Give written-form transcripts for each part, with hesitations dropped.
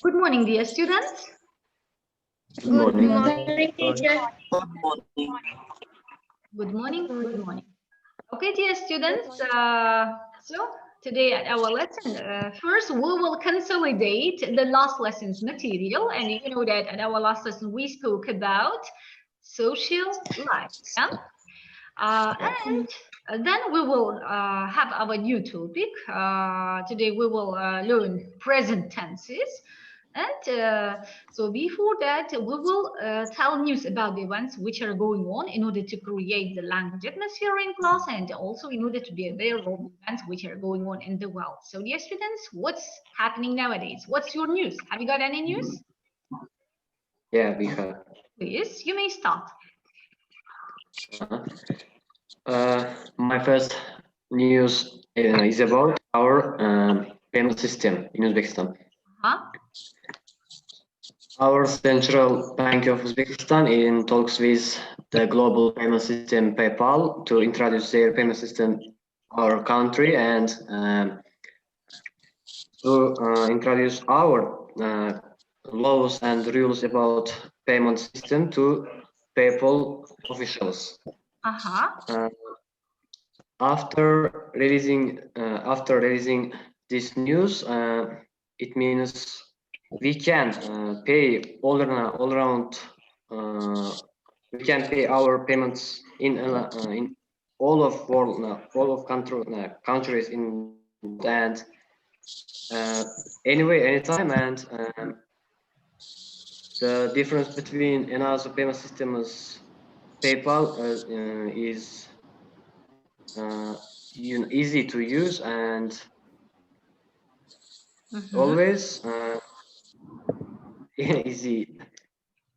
Good morning, dear students. Good morning. Good morning, teacher. Good morning. Good morning. Good morning. Okay, dear students. So today at our lesson, first we will consolidate the last lesson's material, and you know that at our last lesson we spoke about social life. Yeah? And then we will have our new topic. Today we will learn present tenses. And so before that, we will tell news about the events which are going on in order to create the language atmosphere in class, and also in order to be aware of the events which are going on in the world. So dear students, what's happening nowadays? What's your news? Have you got any news? Yeah, we have. Please, you may start. My first news is about our payment system in Uzbekistan. Our Central Bank of Uzbekistan in talks with the global payment system PayPal to introduce their payment system our country and to introduce our laws and rules about payment system to PayPal officials. After releasing this news, it means we can pay all around. We can pay our payments in all of countries in and anyway, anytime, and the difference between another payment system is PayPal is easy to use and always easy.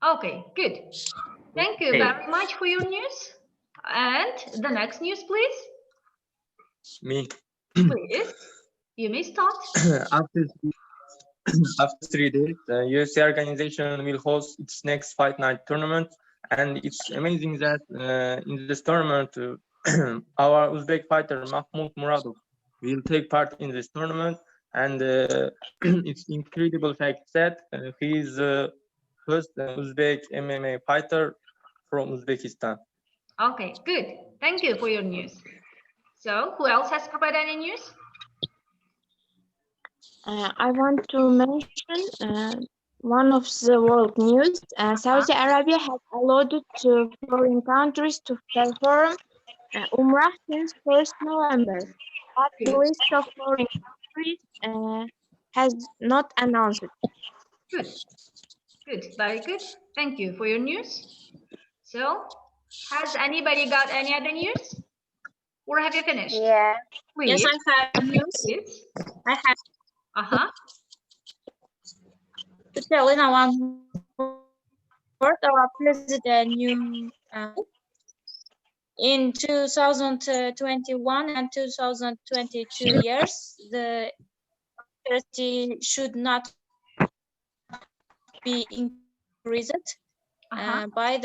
Okay, good. Thank you very much for your news. And the next news, please. Me. Please, you may start. After 3 days, the UrSU organization will host its next Fight Night tournament, and it's amazing that in this tournament, our Uzbek fighter Mahmoud Muradov will take part in this tournament, and it's incredible fact that he is the first Uzbek MMA fighter from Uzbekistan. Okay, good. Thank you for your news. So, who else has provided any news? I want to mention one of the world news. Saudi Arabia has allowed to foreign countries to perform Umrah since 1st November. But the list of foreign countries has not announced. Good. Good. Very good. Thank you for your news. So, has anybody got any other news? Or have you finished? Yeah. Please. Yes, I have news. Please. I have to tell in one word our president new in 2021 and 2022 years, the authority should not be increased by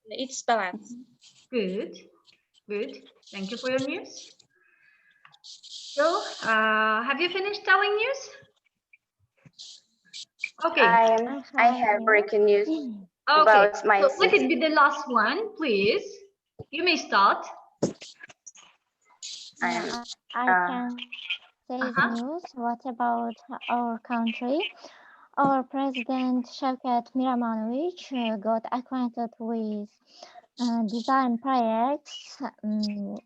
its balance. Good. Good. Thank you for your news. So, have you finished telling news? Okay. I have breaking news about my so let it be the last one, please. You may start. I can say the news. What about our country? Our president Shavkat Miramonovich got acquainted with design projects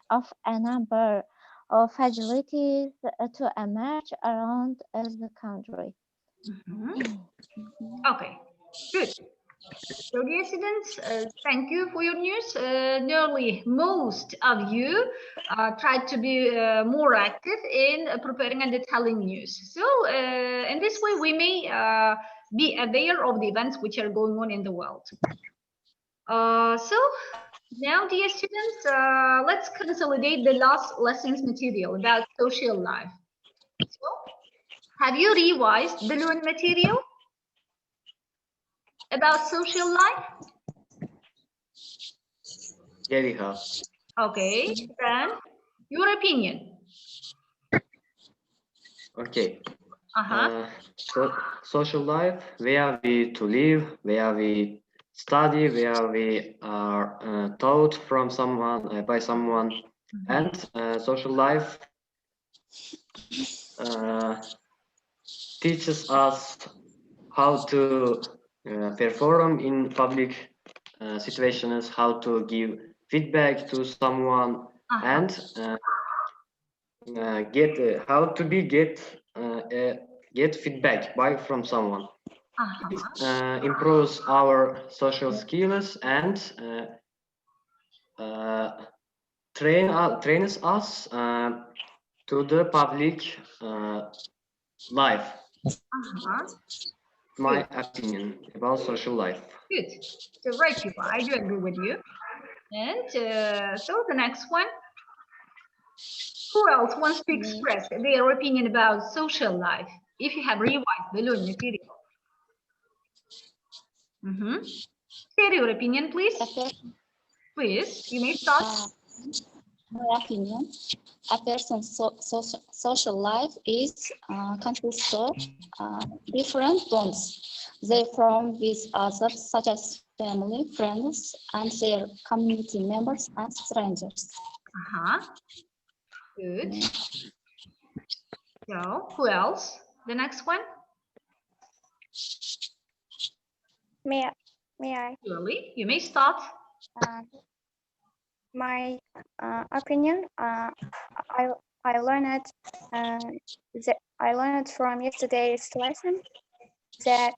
of a number of facilities to emerge around the country. Okay, good. So, dear students, thank you for your news. Nearly most of you tried to be more active in preparing and telling news. So, in this way, we may be aware of the events which are going on in the world. So, now, dear students, let's consolidate the last lesson's material about social life. So, have you revised the learned material about social life? Yeah, we have. Okay, then your opinion. Okay. Social life, where we to live, where we study, where we are taught from someone, by someone, and social life teaches us how to perform in public situations, how to give feedback to someone, and how to get feedback by from someone. It improves our social skills and trains us to the public life. My opinion about social life. Good. So right, you are. I do agree with you. And so the next one. Who else wants to express their opinion about social life? If you have revised the learning material. Share your opinion, please. Please, you may start. My opinion, a person's social life is consists of different bonds they form with others, such as family, friends, and their community members and strangers. Good. So, who else? The next one? May I? Julie, you may start. My opinion, I learned I learned from yesterday's lesson that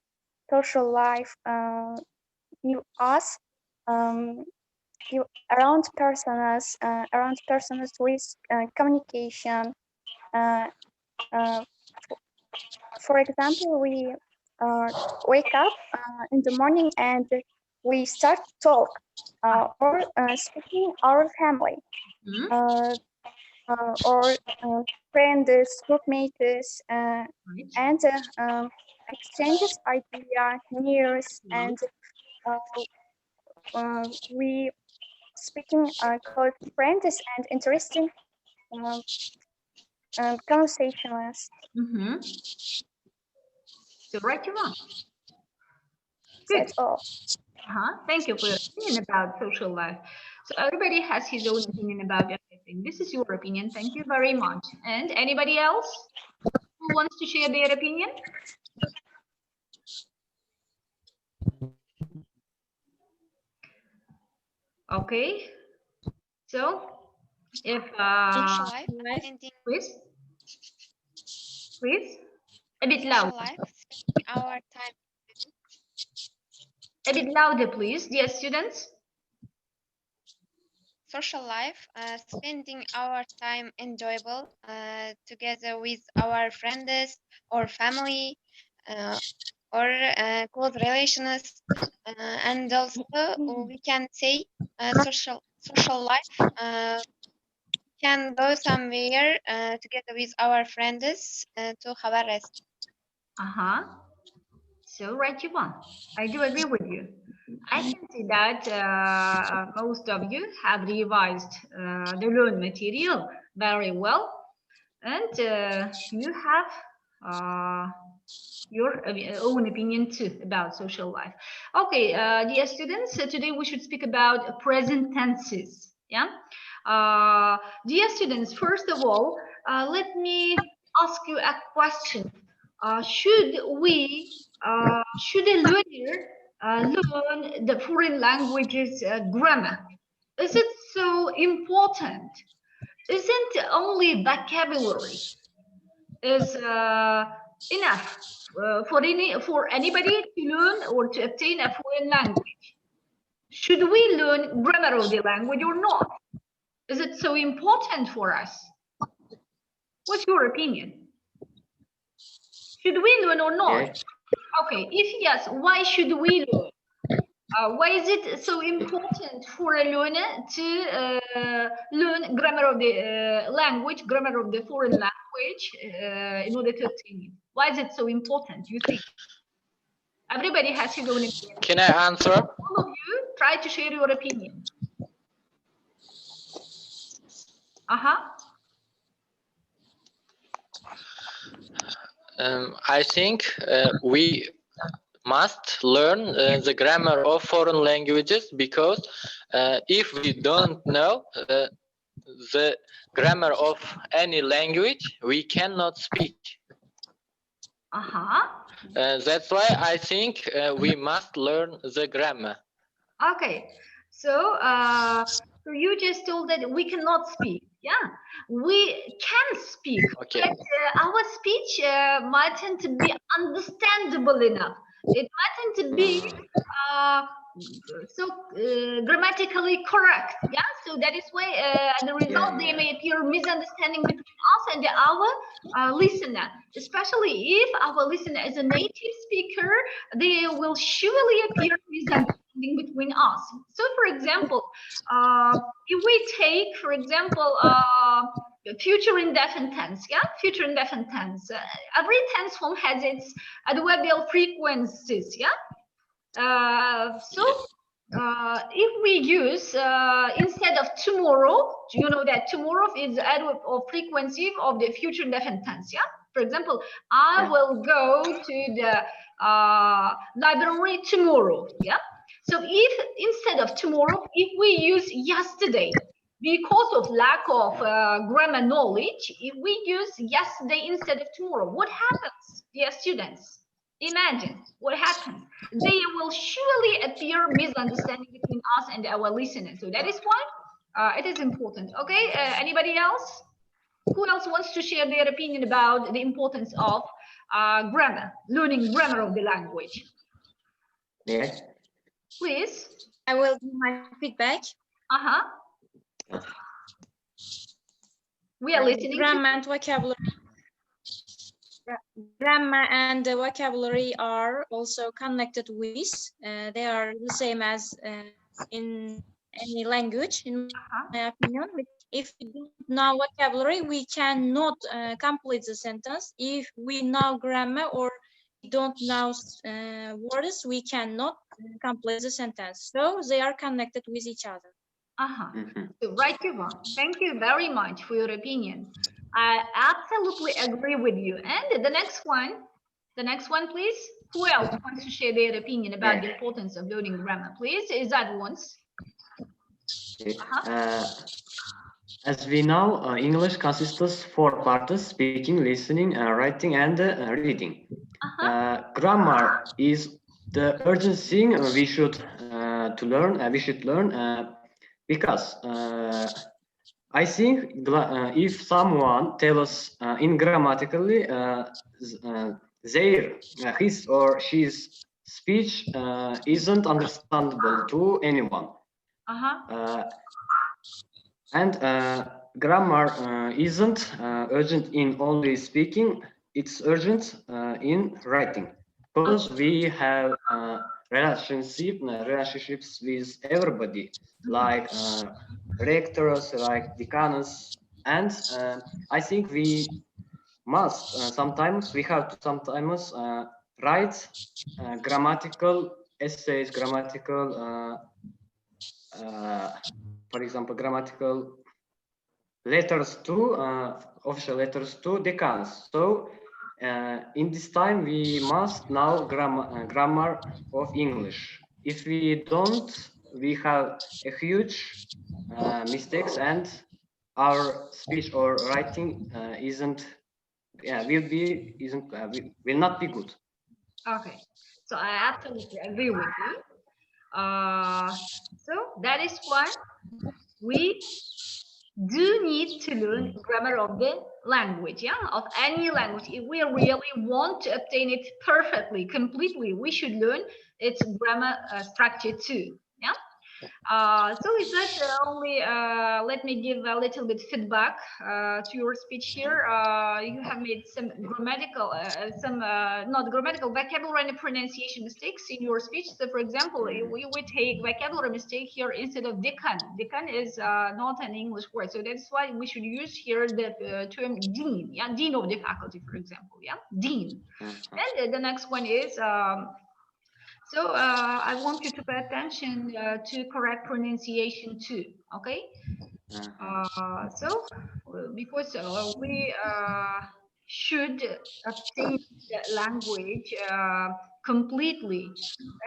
social life give us around persons with communication. For example, we wake up in the morning and we start to talk or speaking our family or friends, groupmates, and exchanges idea, news, and we speaking called friends and interesting conversations. So right you wrong. Good. That's all. Thank you for your opinion about social life. So everybody has his own opinion about everything. This is your opinion. Thank you very much. And anybody else who wants to share their opinion? Okay. So if please a bit loud. A bit louder, please, dear students. Social life, spending our time enjoyable together with our friends or family or close relations, and also we can say social life can go somewhere together with our friends to have a rest. So right you want. I do agree with you. I can see that most of you have revised the learned material very well, and you have your own opinion too about social life. Okay, dear students, today we should speak about present tenses. Yeah, dear students, first of all, let me ask you a question. Should a learner learn the foreign languages grammar? Is it so important? Isn't only vocabulary is enough for anybody to learn or to obtain a foreign language? Should we learn grammar of the language or not? Is it so important for us? What's your opinion? Should we learn or not? Yeah. Okay, if yes, why should we learn? Why is it so important for a learner to learn grammar of the language, grammar of the foreign language in order to obtain it? Why is it so important, you think? Everybody has his own opinion. Can I answer? All of you try to share your opinion. I think we must learn the grammar of foreign languages because if we don't know the grammar of any language, we cannot speak. That's why I think we must learn the grammar. Okay, so so you just told that we cannot speak. Yeah, we can speak, Okay. but our speech mightn't be understandable enough. It mightn't be uh, grammatically correct. Yeah, so that is why the result they may appear misunderstanding between us and our listener, especially if our listener is a native speaker. They will surely appear misunderstanding between us. So, for example, if we take, for example, future indefinite tense, yeah, future indefinite tense. Every tense form has its adverbial frequencies, yeah. If we use instead of tomorrow, you know that tomorrow is the adverb of frequency of the future indefinite tense, yeah. For example, I will go to the library tomorrow, yeah. So if instead of tomorrow, if we use yesterday, because of lack of grammar knowledge, if we use yesterday instead of tomorrow, what happens, dear students? Imagine what happens. They will surely appear misunderstanding between us and our listeners. So that is why it is important. Okay, anybody else? Who else wants to share their opinion about the importance of grammar, learning grammar of the language? Yes. Please. I will give my feedback. We are listening. Grammar and vocabulary. Grammar and vocabulary are also connected with. They are the same as in any language, in my opinion. If we don't know vocabulary, we cannot complete the sentence. If we know grammar or don't know words, we cannot complete the sentence. So they are connected with each other. So, right, Yvonne. Thank you very much for your opinion. I absolutely agree with you. And the next one, please. Who else wants to share their opinion about the importance of learning grammar, please? Is that once? As we know, English consists of 4 parts: speaking, listening, writing, and reading. Grammar is the urgent thing we should learn. We should learn because I think if someone tells us ingrammatically his or she's speech isn't understandable to anyone. And grammar isn't urgent in only speaking, it's urgent in writing, because we have relationships with everybody, like rectors, like deacons, and I think we must sometimes write grammatical essays, for example, grammatical letters to official letters to deacons. So in this time we must know grammar of English. If we don't, we have a huge mistakes, and our speech or writing will not be good. Okay, so I absolutely agree with you. So that is why we do need to learn grammar of the language, yeah, of any language. If we really want to obtain it perfectly, completely, we should learn its grammar structure too, yeah. So is that only, let me give a little bit feedback to your speech here. You have made some grammatical, not grammatical, vocabulary and pronunciation mistakes in your speech. So for example, we take vocabulary mistake here instead of deacon. Deacon is not an English word. So that's why we should use here the term dean, yeah, dean of the faculty, for example, yeah, dean. And the next one is, so I want you to pay attention to correct pronunciation too, okay? So because we should change the language completely,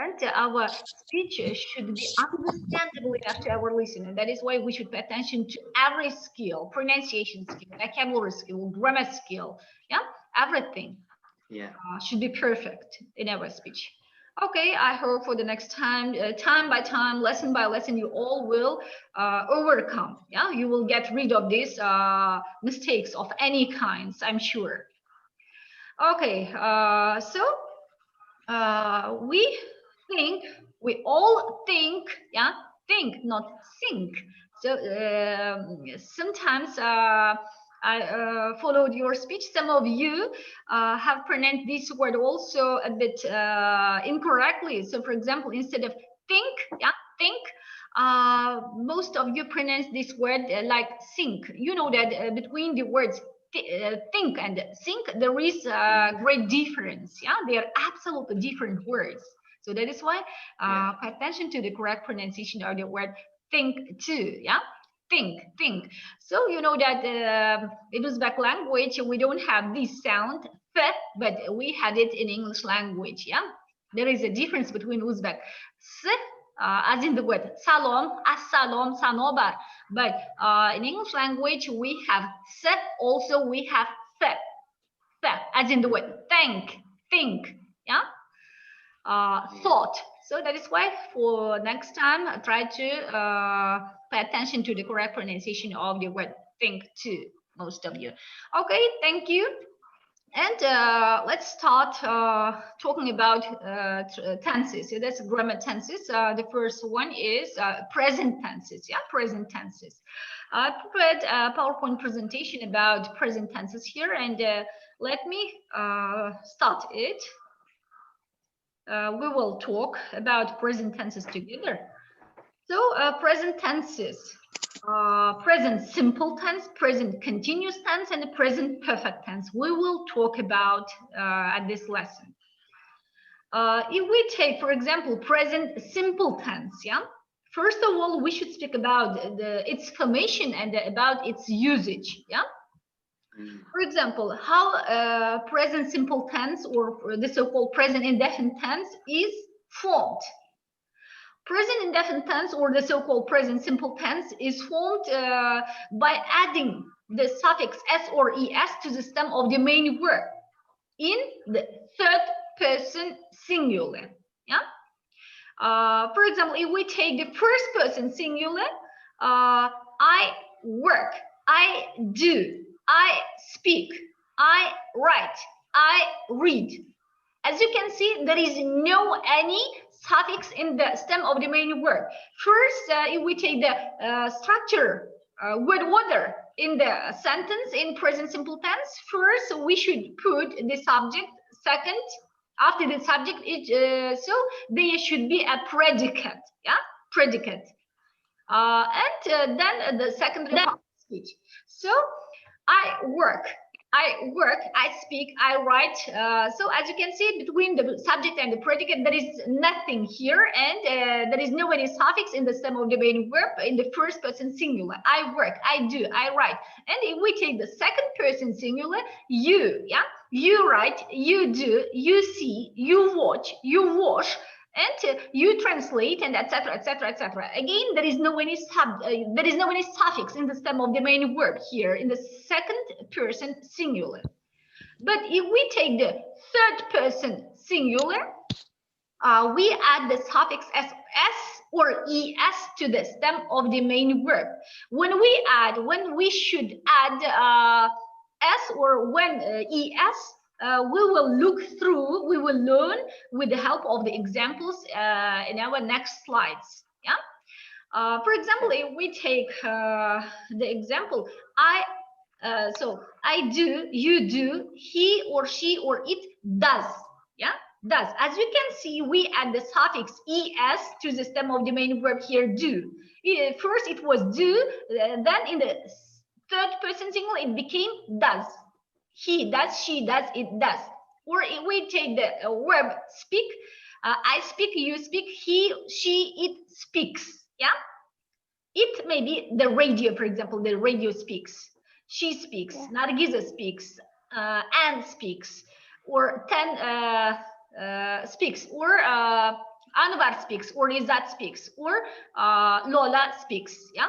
and our speech should be understandable enough to our listener. That is why we should pay attention to every skill, pronunciation skill, vocabulary skill, grammar skill, yeah, everything should be perfect in our speech. Okay, I hope for the next time, time by time, lesson by lesson, you all will overcome. Yeah, you will get rid of these mistakes of any kinds, I'm sure. Okay, so we all think, yeah, think, not think. So sometimes I followed your speech. Some of you have pronounced this word also a bit incorrectly. So for example, instead of think, yeah, think, most of you pronounce this word like think. You know that between the words think and think, there is a great difference. Yeah, they are absolutely different words. So that is why pay attention to the correct pronunciation of the word think too. Yeah, think. So you know that in Uzbek language we don't have this sound f, but we had it in English language. Yeah, there is a difference between Uzbek s, as in the word salom, assalom, sanobar. But in English language, we have se, also we have fe, as in the word think, yeah, thought. So that is why for next time, try to pay attention to the correct pronunciation of the word think too, most of you. Okay, thank you. And let's start talking about tenses. So that's grammar tenses. The first one is present tenses. Yeah, present tenses. I prepared a PowerPoint presentation about present tenses here, and let me start it. We will talk about present tenses together. So present tenses. Present simple tense, present continuous tense, and the present perfect tense. We will talk about at this lesson. If we take, for example, present simple tense, yeah. First of all, we should speak about its formation and about its usage, yeah. For example, how present simple tense or the so-called present indefinite tense is formed. Present indefinite tense or the so-called present simple tense is formed by adding the suffix s or es to the stem of the main verb in the third person singular. Yeah. For example, if we take the first person singular, I work, I do, I speak, I write, I read. As you can see, there is no any suffix in the stem of the main word. First, if we take the structure, word order in the sentence in present simple tense, first we should put the subject. Second, after the subject, so there should be a predicate. Yeah, predicate, and then the secondary part of speech. So I work, I speak, I write. So as you can see, between the subject and the predicate, there is nothing here, and there is no any suffix in the stem of the main verb in the first person singular. I work, I do, I write. And if we take the second person singular, you, yeah, you write, you do, you see, you watch, you wash, and you translate, and etc., etc., etc. Again, there is no any suffix in the stem of the main verb here in the second person singular. But if we take the third person singular, we add the suffix s or es to the stem of the main verb. When we should add s or when es, we will learn with the help of the examples in our next slides. Yeah. For example, if we take the example, so I do, you do, he or she or it does. Yeah, does. As you can see, we add the suffix es to the stem of the main verb here, do. First it was do, then in the third person singular it became does. He does, she does, it does. Or if we take the verb speak, I speak, you speak, he, she, it speaks. Yeah. It may be the radio, for example, the radio speaks. She speaks. Nargiza speaks. Anne speaks, or speaks, or Anwar speaks, or Izzat speaks, or Lola speaks. Yeah.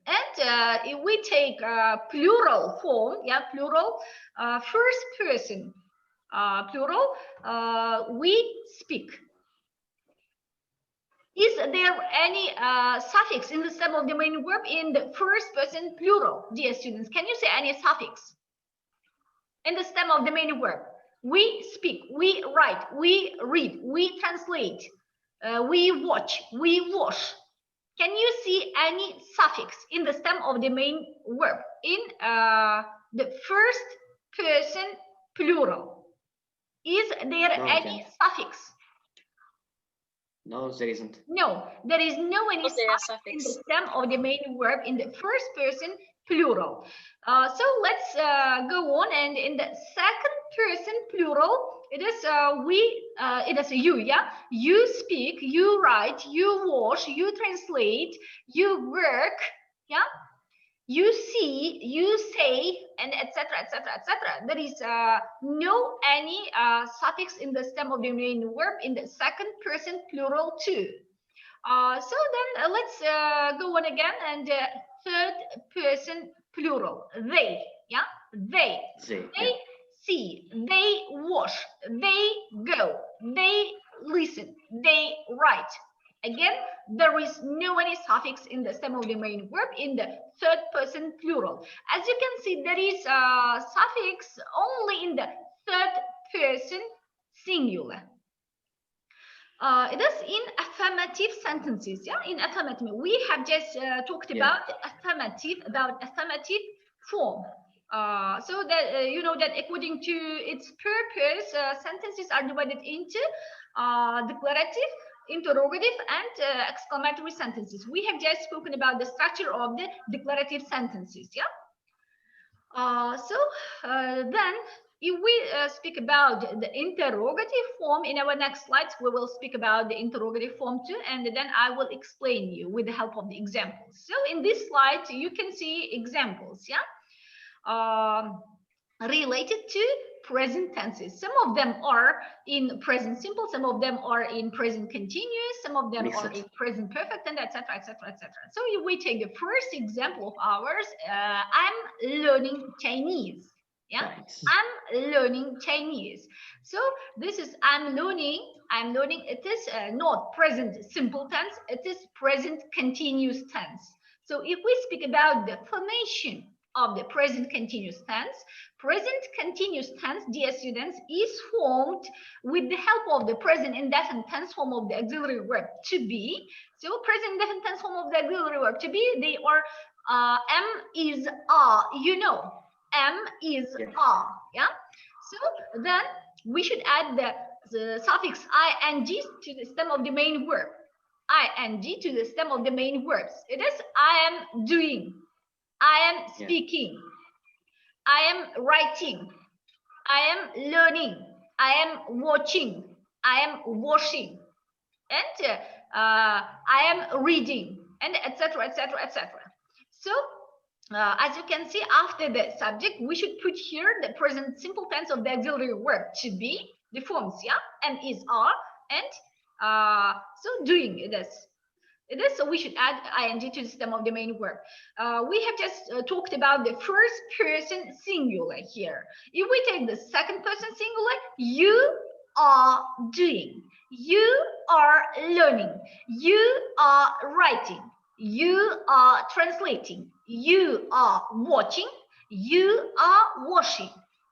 And if we take plural form, yeah, plural, first person, plural, we speak. Is there any suffix in the stem of the main verb in the first person plural, dear students? Can you say any suffix in the stem of the main verb? We speak, we write, we read, we translate, we watch, we wash. Can you see any suffix in the stem of the main verb in the first person plural? Is there any suffix? No, there isn't. No, there is no any suffix in the stem of the main verb in the first person plural. So let's go on, and in the second person plural, it is it is you, yeah. You speak, you write, you wash, you translate, you work, yeah. You see, you say, and etc., etc., etc. There is no any suffix in the stem of the main verb in the second person plural too. So then let's go on again, and third person plural, they, yeah, they see, they wash, they go, they listen, they write. Again, there is no any suffix in the stem of the main verb in the third person plural. As you can see, there is a suffix only in the third person singular. It is in affirmative sentences. Yeah, in affirmative, we have just talked about affirmative form. So that you know that according to its purpose, sentences are divided into declarative, interrogative, and exclamatory sentences. We have just spoken about the structure of the declarative sentences. Yeah. Then if we speak about the interrogative form in our next slides, we will speak about the interrogative form too, and then I will explain you with the help of the examples. So in this slide, you can see examples, yeah, related to present tenses. Some of them are in present simple, some of them are in present continuous, some of them are in present perfect, and etc., etc., etc. So if we take the first example of ours, I'm learning Chinese. Yeah, I'm learning Chinese. So this is I'm learning. It is not present simple tense, it is present continuous tense. So if we speak about the formation of the present continuous tense, dear students, is formed with the help of the present indefinite tense form of the auxiliary verb to be. So present indefinite tense form of the auxiliary verb to be, they are am, is, are, you know. M is are, yeah. So then we should add the suffix ing to the stem of the main verb. Ing to the stem of the main verbs. It is I am doing, I am speaking, I am writing, I am learning, I am watching, I am washing, and I am reading, and etc., etc., etc. So as you can see, after the subject, we should put here the present simple tense of the auxiliary verb to be, the forms, yeah, am, is, are, and so doing it is. So we should add ing to the stem of the main verb. We have just talked about the first person singular here. If we take the second person singular, you are doing, you are learning, you are writing, you are translating, you are watching, you are washing,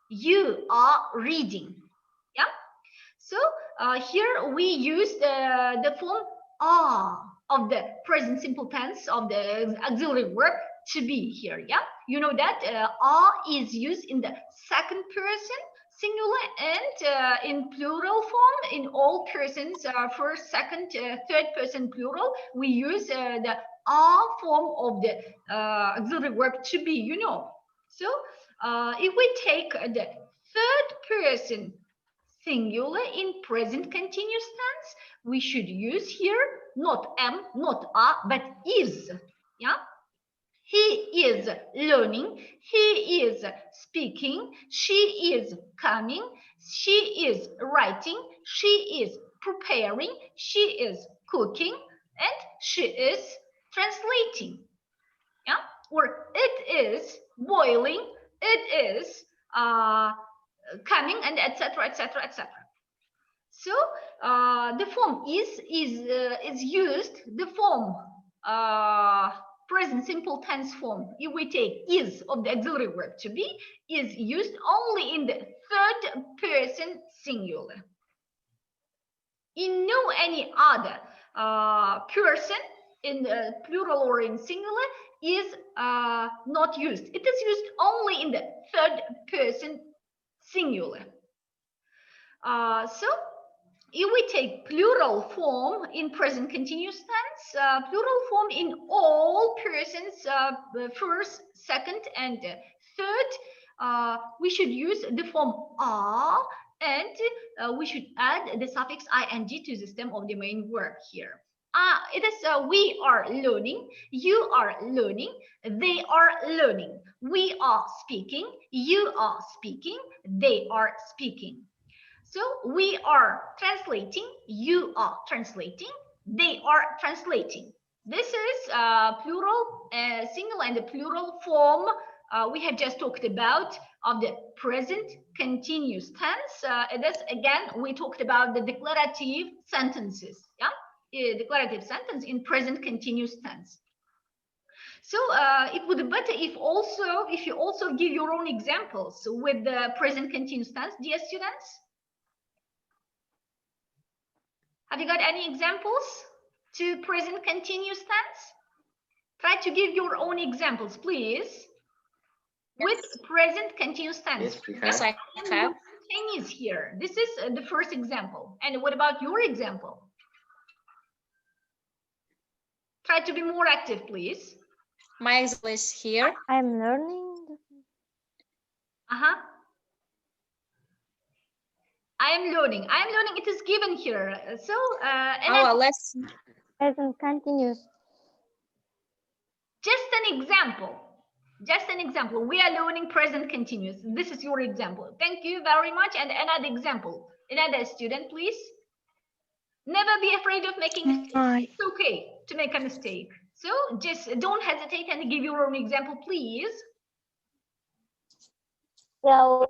you are reading. Yeah. So here we use the form are of the present simple tense of the auxiliary verb to be here. Yeah, you know that are is used in the second person singular and in plural form in all persons, first, second, third person plural. We use the are form of the auxiliary verb to be. You know, so if we take the third person singular in present continuous tense, we should use here not am, not are, but is. Yeah, He is learning. He is speaking. She is coming. She is writing. She is preparing. She is cooking. And she is translating. Yeah? Or it is boiling. It is coming, and etc. etc. etc. So the form is used. The form present simple tense form, if we take is of the auxiliary verb to be, is used only in the third person singular. In no any other person in the plural or in singular is not used. It is used only in the third person singular. So if we take plural form in present continuous tense, plural form in all persons, first, second, and third, we should use the form are, and we should add the suffix ing to the stem of the main verb here. It is we are learning, you are learning, they are learning, we are speaking, you are speaking, they are speaking. So we are translating, you are translating, they are translating. This is plural, single and the plural form we have just talked about of the present continuous tense. It is, again, we talked about the declarative sentences. Yeah, declarative sentence in present continuous tense. So it would be better if you also give your own examples with the present continuous tense, dear students. Have you got any examples to present continuous tense? Try to give your own examples, please. With present continuous tense. Yes, we have. Yes, I have. Is here. This is the first example. And what about your example? Try to be more active, please. My example is here. I'm learning. I am learning. I am learning. It is given here. So, Our lesson. Present continuous. Just an example. Just an example. We are learning present continuous. This is your example. Thank you very much. And another example. Another student, please. Never be afraid of making mistakes. It's okay to make a mistake. So just don't hesitate and give your own example, please. Yeah.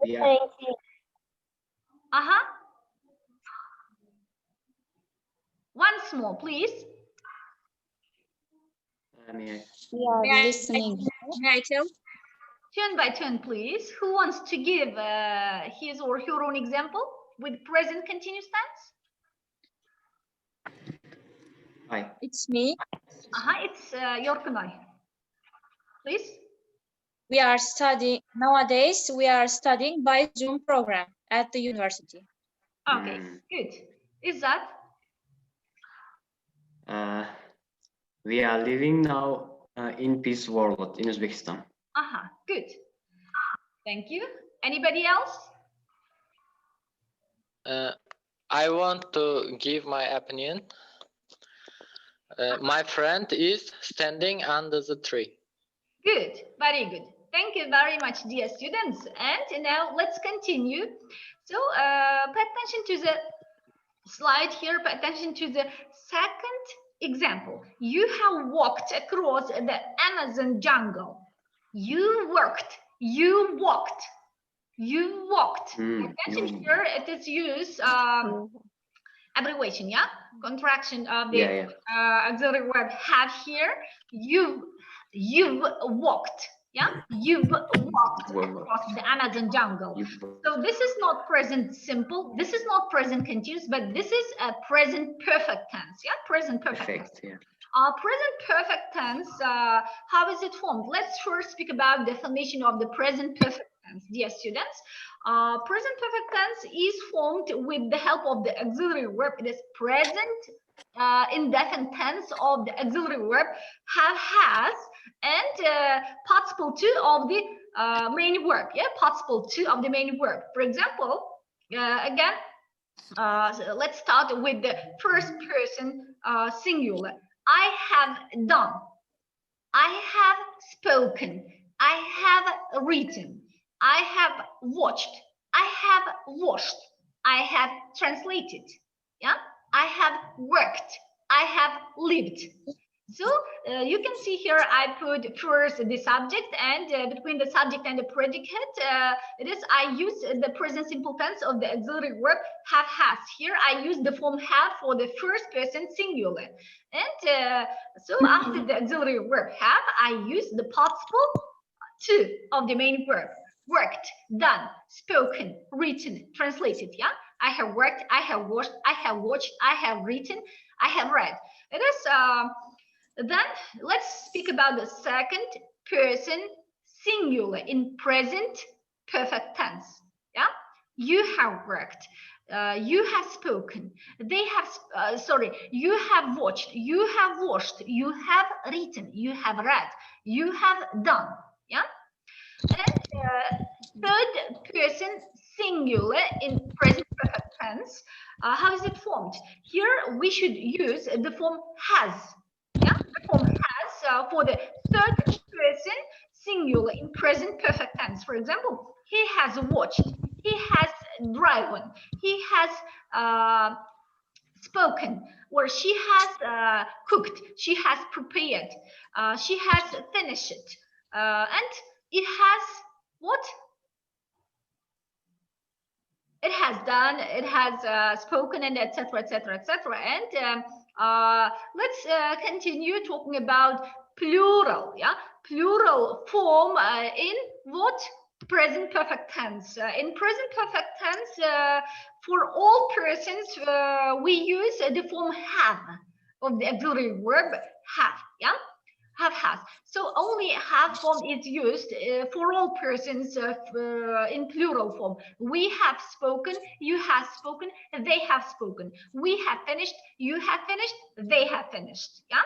Once more, please. We are listening. May I tell? Turn by turn, please. Who wants to give his or her own example with present continuous tense? Hi. It's me. It's Yorkunay. Please. We are studying nowadays. We are studying by Zoom program at the university. Okay, good. Is that? We are living now in peace world in Uzbekistan. Good. Thank you. Anybody else? I want to give my opinion. My friend is standing under the tree. Good, very good. Thank you very much, dear students. And now let's continue. So pay attention to the slide here. Pay attention to the second example. You have walked across the Amazon jungle. You worked. You walked. You walked. Attention here. It is used abbreviation, yeah, contraction of the auxiliary verb have here. You've walked. Yeah, you've walked across the Amazon jungle. So this is not present simple. This is not present continuous, but this is a present perfect tense. Yeah, present perfect tense. Yeah. Present perfect tense, how is it formed? Let's first speak about the formation of the present perfect tense, dear students. Present perfect tense is formed with the help of the auxiliary verb. It is present indefinite tense of the auxiliary verb have, has, and participle to of the main verb. Yeah, participle to of the main verb. For example, again, so let's start with the first person singular. I have done. I have spoken. I have written. I have watched. I have washed. I have translated. Yeah. I have worked. I have lived. So you can see here I put first the subject, and between the subject and the predicate, it is I use the present simple tense of the auxiliary verb have, has. Here I use the form have for the first person singular. And so after the auxiliary verb have, I use the participle to of the main verb. Worked, done, spoken, written, translated. Yeah, I have worked, I have washed, I have watched, I have written, I have read. It is then let's speak about the second person singular in present perfect tense. Yeah, you have worked, you have spoken, they have you have watched, you have washed, you have written, you have read, you have done. Yeah. And third person singular in present perfect tense, how is it formed? Here we should use the form has. Yeah, the form has for the third person singular in present perfect tense. For example, he has watched, he has driven, he has spoken, or she has cooked, she has prepared, she has finished, and it has what? It has done, it has spoken, and etc., etc., etc. And let's continue talking about plural. Yeah, plural form in what? Present perfect tense. In present perfect tense, for all persons, we use the form have of the auxiliary verb have. Yeah, have, has. So only have form is used for all persons in plural form. We have spoken, you have spoken, they have spoken. We have finished, you have finished, they have finished. Yeah.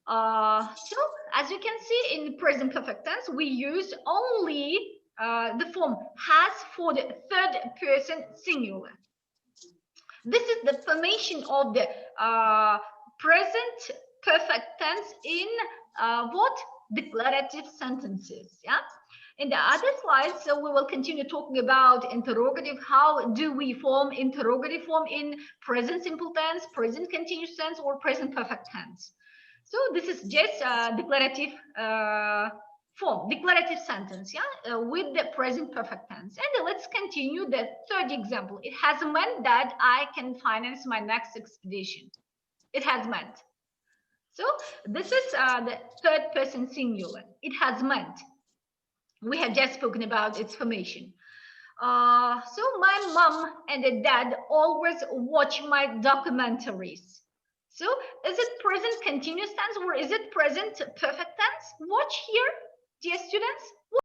So as you can see in present perfect tense, we use only the form has for the third person singular. This is the formation of the present perfect tense in what? Declarative sentences. Yeah. In the other slides, so we will continue talking about interrogative. How do we form interrogative form in present simple tense, present continuous tense, or present perfect tense? So this is just declarative form, declarative sentence, yeah, with the present perfect tense. And let's continue the third example. It has meant that I can finance my next expedition. It has meant. So this is the third person singular. It has meant. We have just spoken about its formation. So my mom and dad always watch my documentaries. So is it present continuous tense or is it present perfect tense? Watch here, dear students.